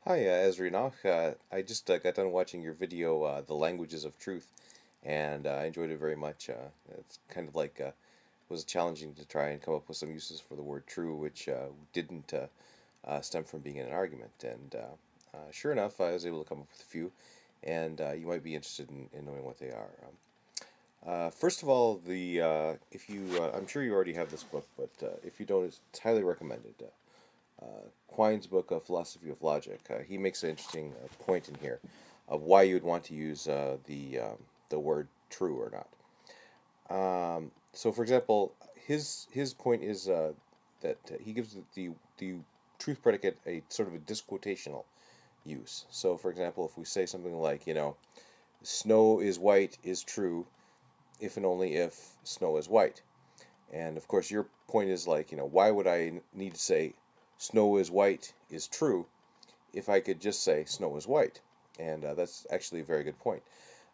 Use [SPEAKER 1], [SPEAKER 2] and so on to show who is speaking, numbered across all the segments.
[SPEAKER 1] Hi, Ezrina. I just got done watching your video, "The Languages of Truth," and I enjoyed it very much. It's kind of like was challenging to try and come up with some uses for the word "true," which didn't stem from being in an argument. And sure enough, I was able to come up with a few, and you might be interested in knowing what they are. First of all, the if you I'm sure you already have this book, but if you don't, it's highly recommended. Quine's book, Philosophy of Logic. He makes an interesting point in here of why you would want to use the word true or not. So, for example, his point is that he gives the truth predicate a sort of a disquotational use. So, for example, if we say something like, snow is white is true if and only if snow is white. And of course, your point is like, why would I need to say snow is white is true if I could just say snow is white? And that's actually a very good point.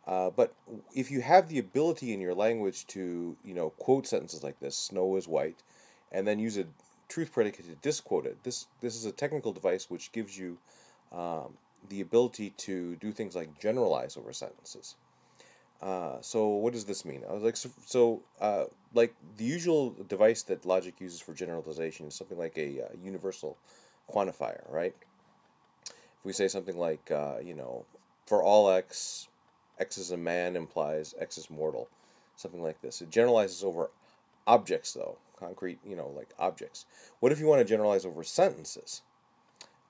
[SPEAKER 1] But if you have the ability in your language to, quote sentences like this, snow is white, and then use a truth predicate to disquote it, this is a technical device which gives you the ability to do things like generalize over sentences. So what does this mean? I was like, like the usual device that logic uses for generalization is something like a universal quantifier, right? If we say something like, for all x, x is a man implies x is mortal, something like this. It generalizes over objects, though, concrete, like objects. What if you want to generalize over sentences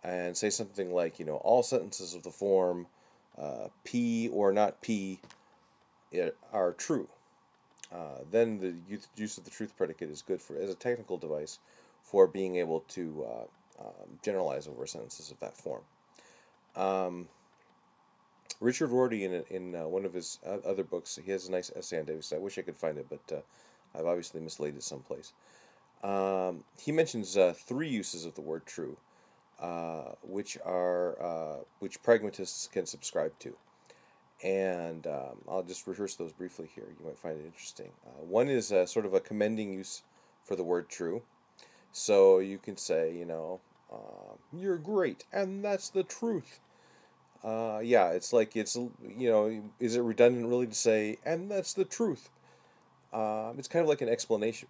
[SPEAKER 1] and say something like, all sentences of the form P or not P are true? Then the use of the truth predicate is good for as a technical device for being able to generalize over sentences of that form. Richard Rorty, in one of his other books, he has a nice essay on Davis. I wish I could find it, but I've obviously mislaid it someplace. He mentions three uses of the word true, which pragmatists can subscribe to. And I'll just rehearse those briefly here. You might find it interesting. One is sort of a commending use for the word true. So you can say, you're great, and that's the truth. Yeah, it's like is it redundant really to say, and that's the truth? It's kind of like an exclamation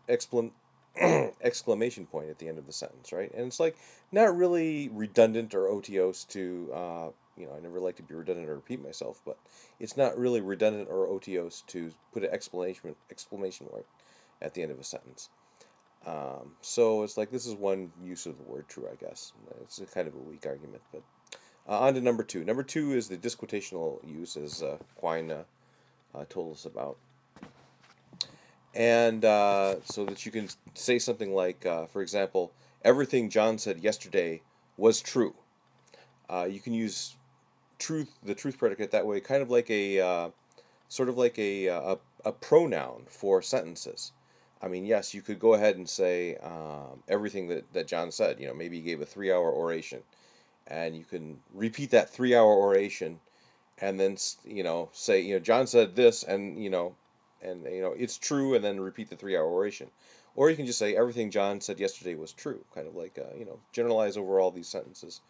[SPEAKER 1] point at the end of the sentence, right? And it's like not really redundant or otiose to, I never like to be redundant or repeat myself, but it's not really redundant or otiose to put an exclamation mark at the end of a sentence. So it's like this is one use of the word true, I guess. It's a kind of a weak argument, but on to number two. Number two is the disquotational use, as Quine told us about. And so that you can say something like, for example, everything John said yesterday was true. You can use the truth predicate that way, kind of like sort of like a pronoun for sentences. I mean, yes, you could go ahead and say everything that John said. Maybe he gave a 3 hour oration, and you can repeat that 3 hour oration, and then say John said this, and it's true, and then repeat the 3 hour oration. Or you can just say everything John said yesterday was true, kind of like generalize over all these sentences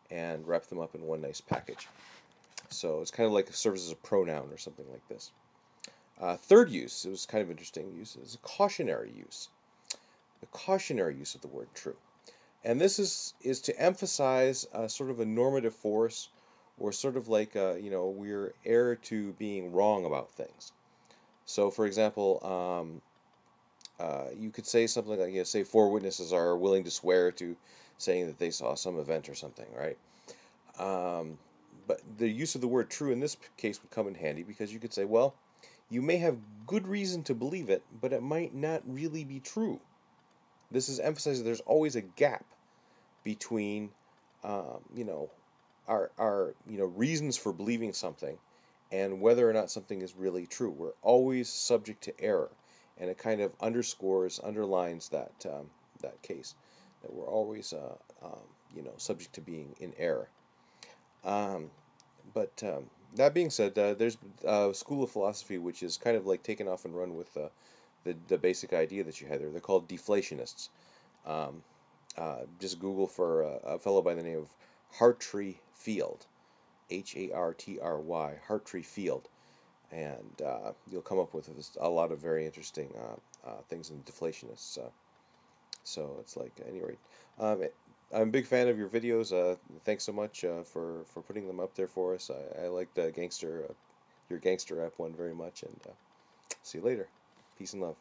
[SPEAKER 1] and wrap them up in one nice package. So it's kind of like it serves as a pronoun or something like this. Third use, it was kind of interesting use, is a cautionary use. The cautionary use of the word true. And this is to emphasize sort of a normative force, or sort of like, we're heir to being wrong about things. So, for example, you could say something like, say four witnesses are willing to swear to saying that they saw some event or something, right? But the use of the word true in this case would come in handy because you could say, well, you may have good reason to believe it, but it might not really be true. This is emphasizing there's always a gap between, our reasons for believing something and whether or not something is really true. We're always subject to error, and it kind of underlines that case that we're always, subject to being in error. Um, but that being said, there's a school of philosophy which is kind of like taken off and run with the basic idea that you had there. They're called deflationists. Just Google for a fellow by the name of Hartree Field, Hartry, Hartree Field, and you'll come up with a lot of very interesting things in deflationists. So it's like, at any rate, um, I'm a big fan of your videos. Thanks so much for putting them up there for us. I like the your gangster app one very much, and see you later. Peace and love.